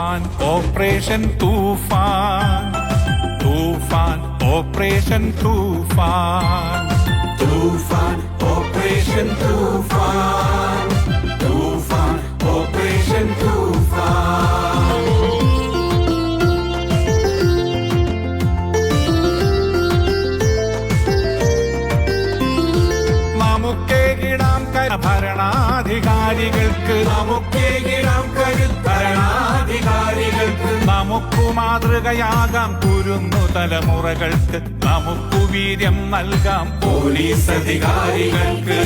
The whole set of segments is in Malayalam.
തൂഫാൻ ഓപ്പറേഷൻ തൂഫാൻ, തൂഫാൻ ഓപ്പറേഷൻ തൂഫാൻ, തൂഫാൻ ഓപ്പറേഷൻ തൂഫാൻ, തൂഫാൻ ഓപ്പറേഷൻ തൂഫാൻ. നമുക്കേകിടാം ഭരണാധികാരികൾക്ക്, നമുക്കേകിടാം ഭരണാധികാരികൾക്ക്, നമുക്കു മാതൃകയാകാം കുരുന്നു തലമുറകൾക്ക്, നമുക്കു വീര്യം നൽകാം പോലീസ് അധികാരികൾക്ക്.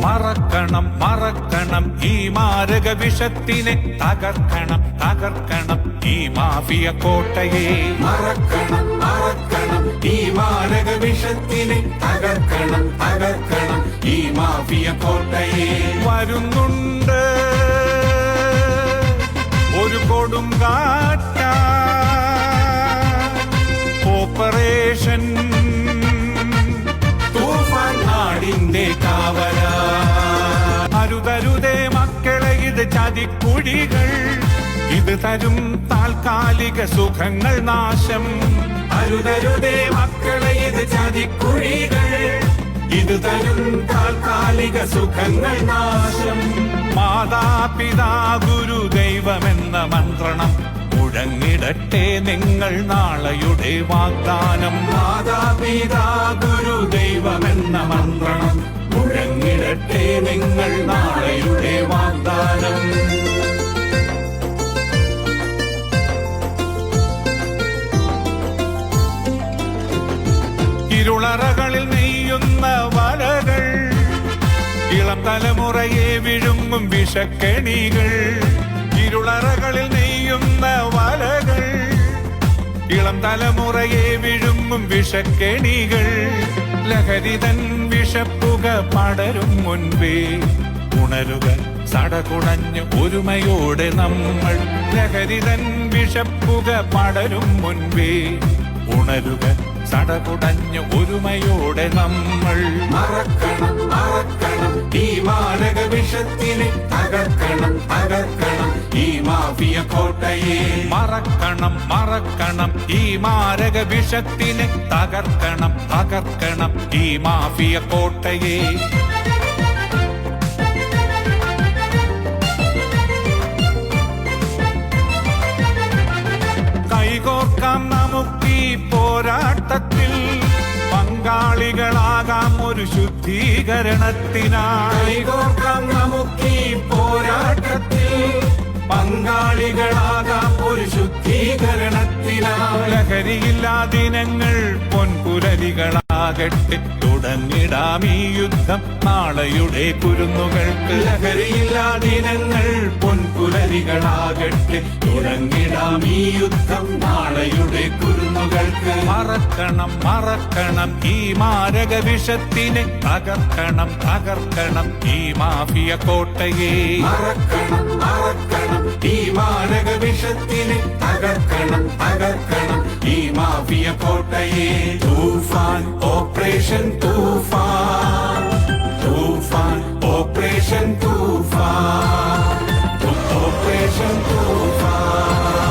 മറക്കണം മറക്കണം ഈ മാരക വിഷത്തിനെ, തകർക്കണം തകർക്കണം ഈ മാഫിയ കോട്ടയെ. മറക്കണം മറക്കണം ഈ മാരക വിഷത്തിനെ, തകർക്കണം തകർക്കണം ഈ മാഫിയ കോട്ടയെ. വരുന്നുണ്ട് ഒരു കൊടുങ്കാറ്റ, ഓപ്പറേഷൻ തൂഫാൻ നാടിന്റെ കാവല. അരുതരുതേ മക്കളെ ഇത് ചതിക്കുഴികൾ, ഇത് തരും താൽക്കാലിക സുഖങ്ങൾ നാശം. അരുതരുതേ മക്കളെ ഇത് ചതിക്കുഴികൾ, ഇത് തരും താൽക്കാലിക സുഖങ്ങൾ നാശം. മാതാപിതാ ഗുരു ദൈവമെന്ന മന്ത്രണം മുഴങ്ങിടട്ടെ നിങ്ങൾ നാളെയുടെ വാഗ്ദാനം. മാതാപിതാ ഗുരു ദൈവമെന്ന മന്ത്രണം മുഴങ്ങിടട്ടെ നിങ്ങൾ നാളെയുടെ വാഗ്ദാനം. ഇരുളറകളിൽ നെയ്യുന്ന വലകൾ, ഇളം തലമുറയെ വിഴുങ്ങും വിഷക്കെണികൾ. ഇരുളറകളിൽ നെയ്യുന്ന വലകൾ, ഇളം തലമുറയെ വിഴുങ്ങും വിഷക്കെണികൾ. ലഹരിതൻ വിഷപ്പുക പടരും മുൻപേ ഉണരുക സടകുടഞ്ഞ് ഒരുമയോടെ നമ്മൾ. ലഹരിതൻ വിഷപ്പുക പടരും മുൻപേ ഉണരുക സടകുടഞ്ഞ് ഒരുമയോടെ നമ്മൾ. മറക്കണം മറക്കണം ഈ മാരക വിഷത്തിനെ, തകർക്കണം തകർക്കണം ഈ മാഫിയ കോട്ടയെ. മറക്കണം മറക്കണം ഈ മാരക വിഷത്തിനെ, തകർക്കണം തകർക്കണം ഈ മാഫിയ കോട്ടയെ. കൈകോർക്കാം നമുക്കീ പോരാട്ടത്തിൽ, പങ്കാളികളാകാം ഒരു ശുദ്ധീകരണത്തിനായി. കൈകോർക്കാം നമുക്കീ പോരാട്ടത്തിൽ, പങ്കാളികളാകാം ഒരു ശുദ്ധീകരണത്തിനായി. ലഹരിയില്ലാ ദിനങ്ങൾ പൊൻപുലരികളാകട്ടെ, തുടങ്ങിടാം ഈ യുദ്ധം നാളെയുടെ കുരുന്നുകൾക്ക്. ലഹരിയില്ലാ ദിനങ്ങൾ പൊൻപുലരികളാകട്ടെ, തുടങ്ങിടാം ഈ യുദ്ധം നാളെയുടെ കുരുന്നുകൾക്ക്. മറക്കണം മറക്കണം ഈ മാരക വിഷത്തിനെ, തകർക്കണം തകർക്കണം ഈ മാഫിയ കോട്ടയെ. മറക്കണം മറക്കണം ഈ മാരക വിഷത്തിനെ, തകർക്കണം തകർക്കണം ഈ മാഫിയ കോട്ടയെ. തൂഫാൻ ഓപ്പറേഷൻ തൂഫാൻ.